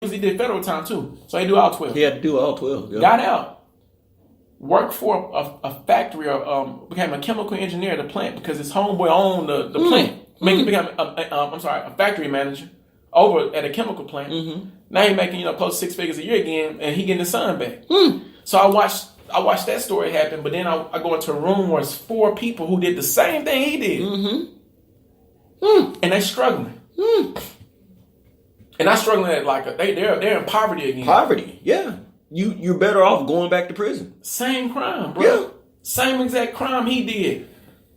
He did federal time too, so he do all 12. He had to do all 12. Yeah. Got out, worked for a factory, or became a chemical engineer at the plant because his homeboy owned the plant. He became a factory manager over at a chemical plant. Now he making close to 6 figures a year again, and he getting his son back. So I watched that story happen, but then I go into a room where it's 4 people who did the same thing he did, and they struggling. And not struggling at they're in poverty again. Poverty, yeah. You're better off going back to prison. Same crime, bro. Yeah. Same exact crime he did.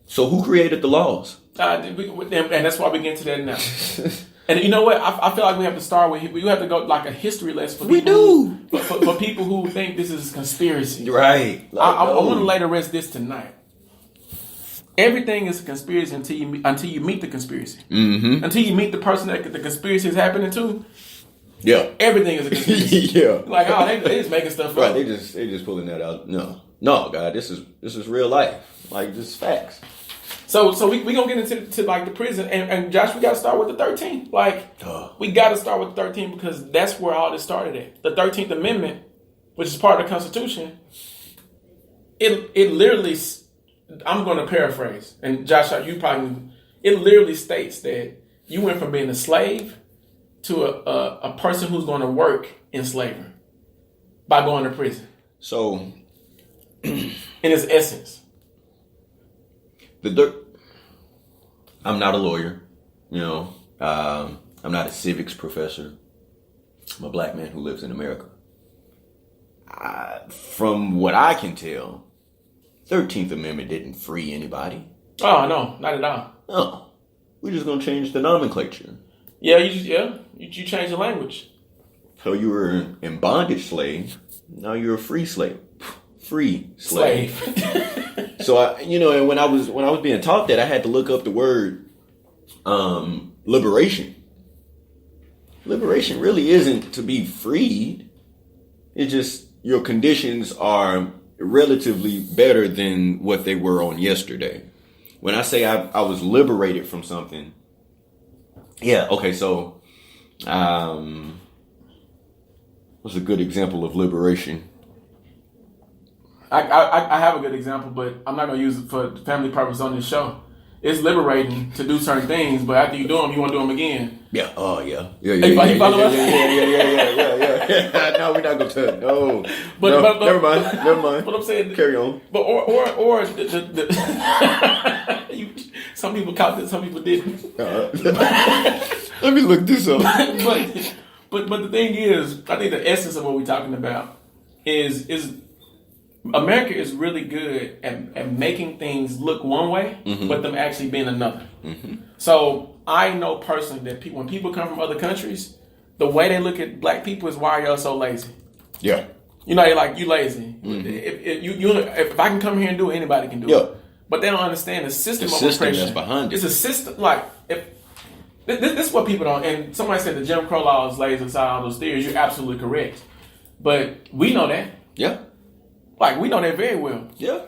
So who created the laws? And that's why we get into that now. And you know what? I feel like we have to start with. We have to go like a history lesson. For people for people who think this is a conspiracy. Right. I want to lay to rest this tonight. Everything is a conspiracy until you meet the conspiracy. Until you meet the person that the conspiracy is happening to. Yeah. Everything is a conspiracy. Yeah. Like, they just making stuff up. Right. They just pulling that out. No, God, this is real life. Like, this is facts. So we gonna get into like the prison, and Josh, we gotta start with the 13th. Like, we gotta start with the 13th because that's where all this started at. The 13th Amendment, which is part of the Constitution, it literally, I'm gonna paraphrase, and Josh, it literally states that you went from being a slave to a person who's going to work in slavery by going to prison. So, in its essence. I'm not a lawyer, I'm not a civics professor. I'm a black man who lives in America. From what I can tell, 13th Amendment didn't free anybody. Oh, no, not at all. No. We're just going to change the nomenclature. Yeah, you change the language. So you were in bondage slave. Now you're a free slave. Free slave. So and when I was being taught that, I had to look up the word liberation. Liberation really isn't to be freed. It's just your conditions are relatively better than what they were on yesterday. When I say I was liberated from something, yeah, okay, so what's a good example of liberation? I have a good example, but I'm not going to use it for family purpose on this show. It's liberating to do certain things, but after you do them, you want to do them again. Yeah. Oh, yeah. Yeah. Yeah. No, we're not going to. No. But never mind. What I'm saying. Carry on. But or some people caught it, some people didn't. Let me look this up. But the thing is, I think the essence of what we're talking about is America is really good at making things look one way, but them actually being another. So I know personally that when people come from other countries, the way they look at black people is, why are y'all so lazy? Yeah. You're like, you lazy. If I can come here and do it, anybody can do it. But they don't understand the system of oppression that's behind it. It's a system. Like, this is what people don't. And somebody said the Jim Crow laws lays aside all those theories. You're absolutely correct. But we know that. Yeah. Like, we know that very well. Yeah.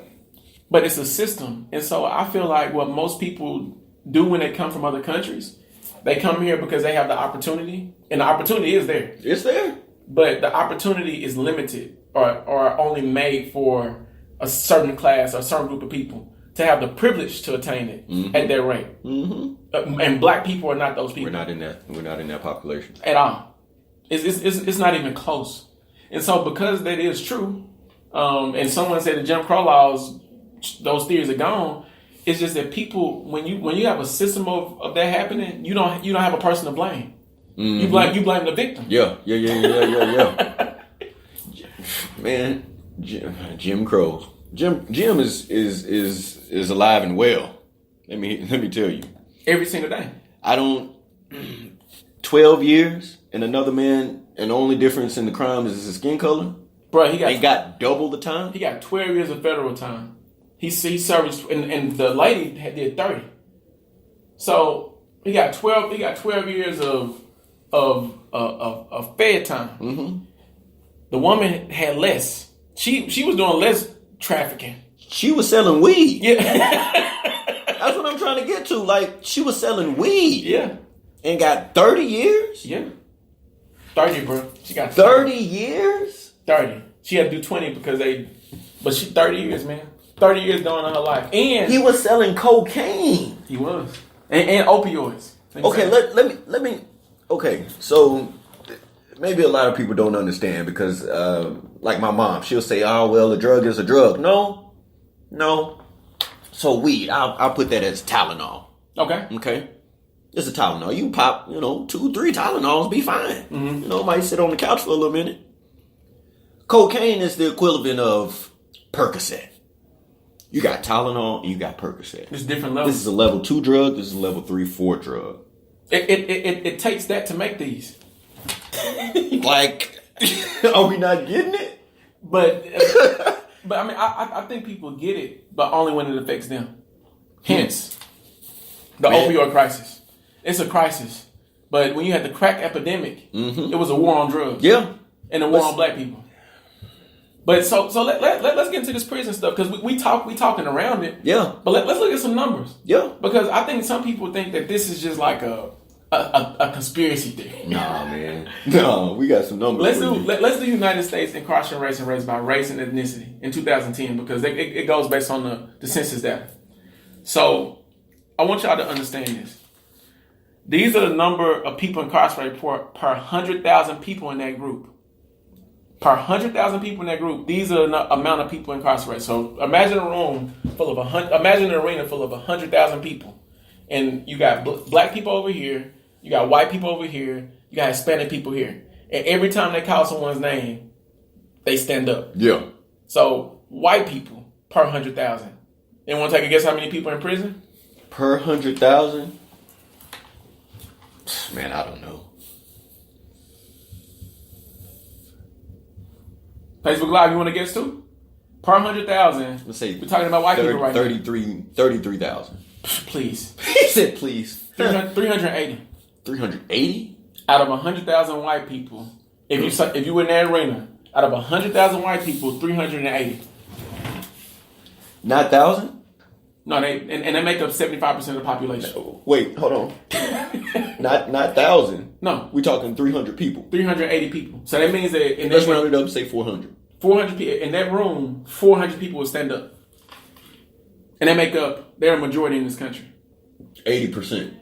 But it's a system. And so I feel like what most people do when they come from other countries, they come here because they have the opportunity. And the opportunity is there. It's there. But the opportunity is limited or only made for a certain class or a certain group of people to have the privilege to attain it at their rate. And black people are not those people. We're not in that population. At all. It's not even close. And so because that is true, and someone said the Jim Crow laws, those theories are gone. It's just that people, when you have a system of that happening, you don't have a person to blame. You blame the victim. Yeah. Man, Jim Crow. Jim is alive and well. Let me tell you. Every single day. 12 years and another man, and the only difference in the crime is his skin color. Bro, he got double the time. He got 12 years of federal time. He served, and the lady did 30. So he got 12 years of fed time. The woman had less. She was doing less trafficking. She was selling weed. Yeah. That's what I'm trying to get to. Like, she was selling weed. Yeah. And got 30 years? Yeah. 30, bro. She got 30 years? 30. She had to do 20 but she 30 years, man. 30 years gone in her life. And he was selling cocaine. He was. And opioids. Okay, let me. Okay, so maybe a lot of people don't understand because, like my mom, she'll say, "Oh, well, a drug is a drug." No. So weed, I'll put that as Tylenol. Okay. It's a Tylenol. You pop, 2, 3 Tylenols, be fine. Mm-hmm. Might sit on the couch for a little minute. Cocaine is the equivalent of Percocet. You got Tylenol and you got Percocet. It's different levels. This is a level 2 drug. This is a level 3, 4 drug. It takes that to make these. Like, are we not getting it? But I mean, I think people get it, but only when it affects them. Hence, the opioid crisis. It's a crisis. But when you had the crack epidemic, it was a war on drugs. Yeah. And a war on black people. But so let's get into this prison stuff because we talking around it. Yeah. But let's look at some numbers. Yeah. Because I think some people think that this is just like a conspiracy theory. Nah, man. No, we got some numbers. Let's do United States incarceration rates by race and ethnicity in 2010 because it goes based on the census data. So I want y'all to understand this. These are the number of people incarcerated per 100,000 people in that group. Per 100,000 people in that group, these are the amount of people incarcerated. So imagine an arena full of 100,000 people, and you got black people over here, you got white people over here, you got Hispanic people here, and every time they call someone's name, they stand up. Yeah. So white people per 100,000. Anyone take a guess how many people are in prison? Per 100,000? Man, I don't know. Facebook Live, you want to guess too? Per 100,000. Let's say we're talking about white people right 33,000. Please. He said please. 380. 380? Out of 100,000 white people, if you were in that arena, out of 100,000 white people, 380. Not 1,000? No, they make up 75% of the population. No, wait, hold on. not 1,000. No. We're talking 300 people. 380 people. So that means that... Let's round it up and say 400. 400 people. In that room, 400 people will stand up. And they're a majority in this country. 80%.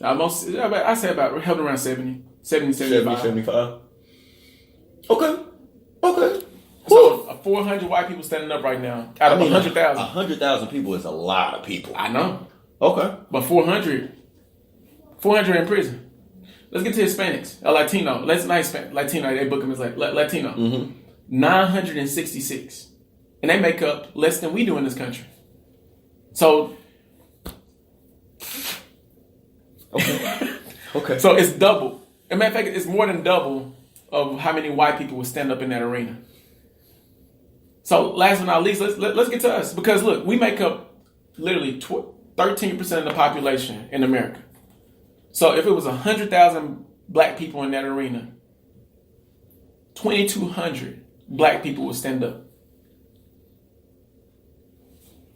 Almost, I say about, helping around 70, 75. 75. Okay. So 400 white people standing up right now out of 100,000. 100,000 people is a lot of people. I know. Okay. But 400 in prison. Let's get to Hispanics. Latino. Let's not Latino. They book them as like Latino. Mm-hmm. 966. And they make up less than we do in this country. So. Okay. So it's double. As a matter of fact, it's more than double of how many white people would stand up in that arena. So last but not least, let's get to us. Because look, we make up literally 13% of the population in America. So if it was 100,000 black people in that arena, 2,200 black people would stand up.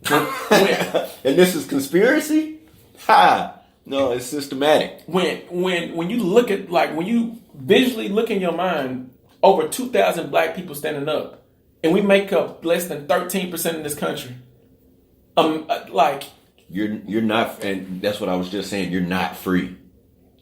And this is conspiracy? Ha! No, it's systematic. When you look at, like, when you visually look in your mind, over 2,000 black people standing up, and we make up less than 13% in this country. You're not, and that's what I was just saying. You're not free.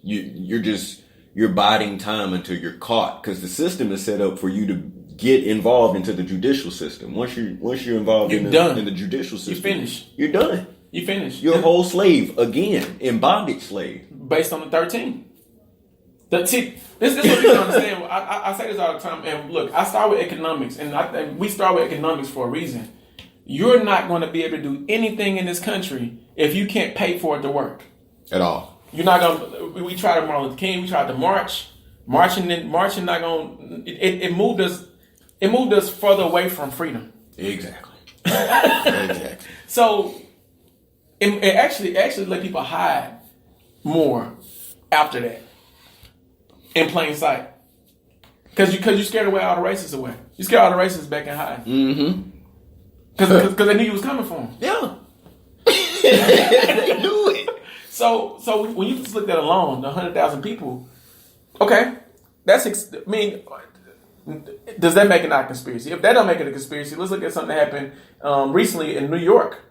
You're biding time until you're caught because the system is set up for you to get involved into the judicial system. Once you're involved in the judicial system, you finish. You're done. You finish. You're a whole slave again, in bondage slave. Based on the 13. This is what you don't understand. I say this all the time. And look, I start with economics, and we start with economics for a reason. You're not going to be able to do anything in this country if you can't pay for it to work. At all. You're not going to... We tried to Martin Luther King. We tried to march. Marching not going... It moved us... It moved us further away from freedom. Exactly. Exactly. So... It actually let people hide more after that. In plain sight. Because you scared away all the racists away. You scared all the racists back and hide. Mm-hmm. Because they knew you was coming for them. Yeah. They knew it. So when you just look at alone, the 100,000 people, okay, I mean, does that make it not a conspiracy? If that don't make it a conspiracy, let's look at something that happened recently in New York,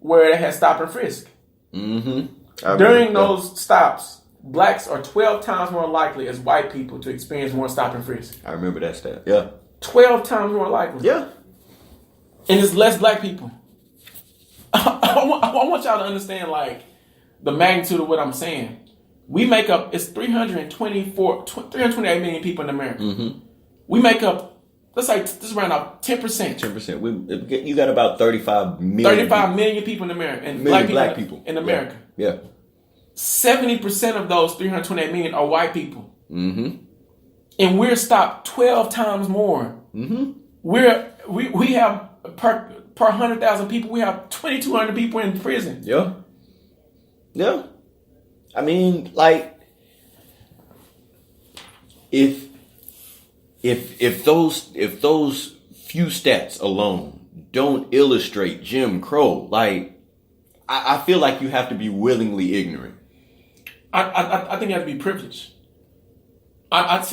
where they had stop and frisk. Mm-hmm. During those stops, blacks are 12 times more likely as white people to experience more stop and frisk. I remember that stat. Yeah. 12 times more likely. Yeah. And it's less black people. I want y'all to understand, like, the magnitude of what I'm saying. We make up, it's 328 million people in America. Mm-hmm. We make up, let's say, this round up 10%. 10%. You got about 35 million. 35 million people in America. And black people in America. Yeah. 70% of those 328 million are white people. Mm-hmm. And we're stopped 12 times more. Mm-hmm. We have, per 100,000 people, we have 2,200 people in prison. Yeah. Yeah. I mean, like, if those few stats alone don't illustrate Jim Crow, like, I feel like you have to be willingly ignorant. I think you have to be privileged. That's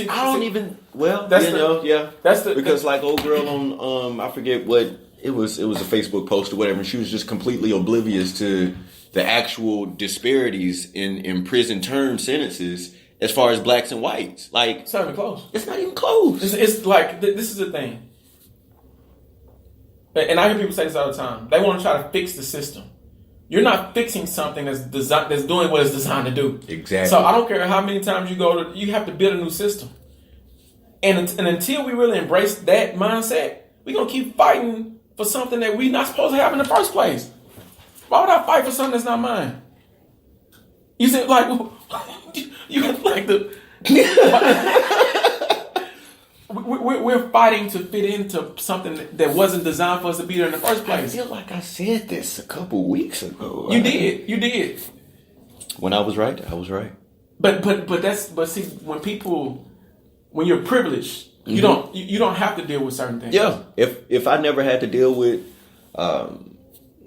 because like old girl on I forget what it was a Facebook post or whatever, and she was just completely oblivious to the actual disparities in prison term sentences as far as blacks and whites. Like, it's not even close. It's not even close. It's like, this is the thing. And I hear people say this all the time. They want to try to fix the system. You're not fixing something that's doing what it's designed to do. Exactly. So I don't care how many times you have to build a new system. And until we really embrace that mindset, we're going to keep fighting for something that we're not supposed to have in the first place. Why would I fight for something that's not mine? You said, like, you like the... We're fighting to fit into something that wasn't designed for us to be there in the first place. I feel like I said this a couple weeks ago. You did. When I was right, I was right. But see, when you're privileged, you don't have to deal with certain things. Yeah. If I never had to deal with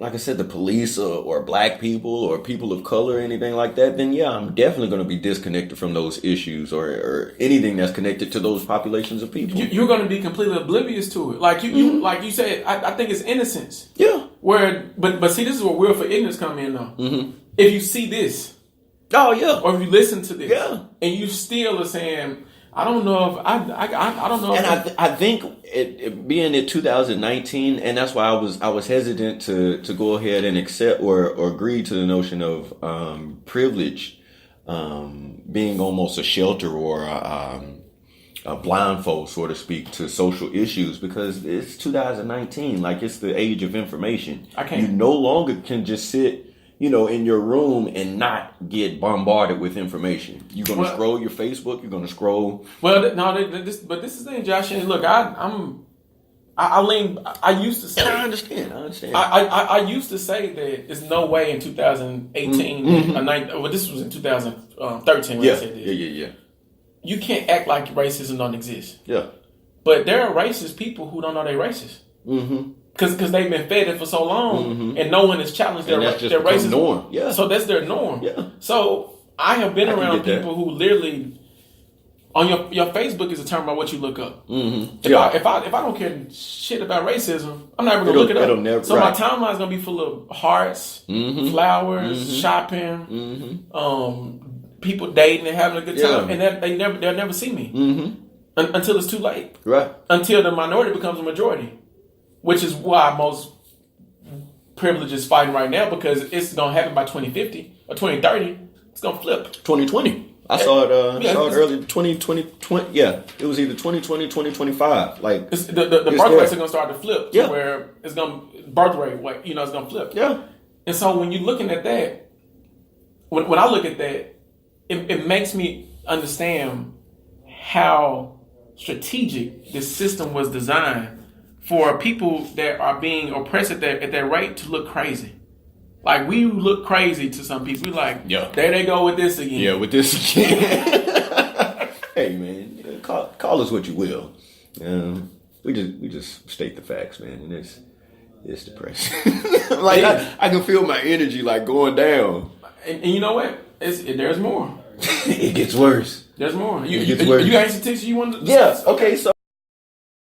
like I said, the police or black people or people of color or anything like that, then yeah, I'm definitely going to be disconnected from those issues or anything that's connected to those populations of people. You're going to be completely oblivious to it. Like you like you said, I think it's innocence. Yeah. But see, this is where will for ignorance come in though. Mm-hmm. If you see this, oh yeah, or if you listen to this, yeah, and you still are saying, I don't know if I don't know. And I think it being in 2019, and that's why I was hesitant to go ahead and accept or agree to the notion of privilege being almost a shelter or a blindfold, so to speak, to social issues, because it's 2019. Like, it's the age of information. You no longer can just sit, in your room and not get bombarded with information. You're going to scroll your Facebook. You're going to scroll. Well, this is the thing, Josh. And look, I used to say. I understand. I used to say that there's no way in 2018, well, this was in 2013 when I said this. Yeah. You can't act like racism don't exist. Yeah. But there are racist people who don't know they're racist. Mm-hmm. Because they've been fed it for so long, and no one has challenged their racism. Norm. Yeah. So that's their norm. Yeah. So I have been around people who literally, on your Facebook is determined by what you look up. Mm-hmm. If I don't care shit about racism, I'm not even gonna look it up. My timeline is gonna be full of hearts, flowers, shopping, people dating and having a good time, and they'll never see me until it's too late. Right. Until the minority becomes a majority. Which is why most privilege is fighting right now, because it's going to happen by 2050 or 2030. It's going to flip. 2020. I saw it earlier. 2020. Yeah, it was either 2020, 2025. Like, the birth rates are going to start to flip. To where it's going to birth rate. It's going to flip. Yeah. And so when you're looking at that, when I look at that, it makes me understand how strategic this system was designed for people that are being oppressed at that rate to look crazy. Like, we look crazy to some people. We're like, there they go with this again. Yeah, with this again. Hey, man, call us what you will. We just state the facts, man, and it's depressing. Like, I can feel my energy like going down. And you know what? There's more. It gets worse. There's more. It gets worse. You got any statistics you want to? Yeah. Okay. So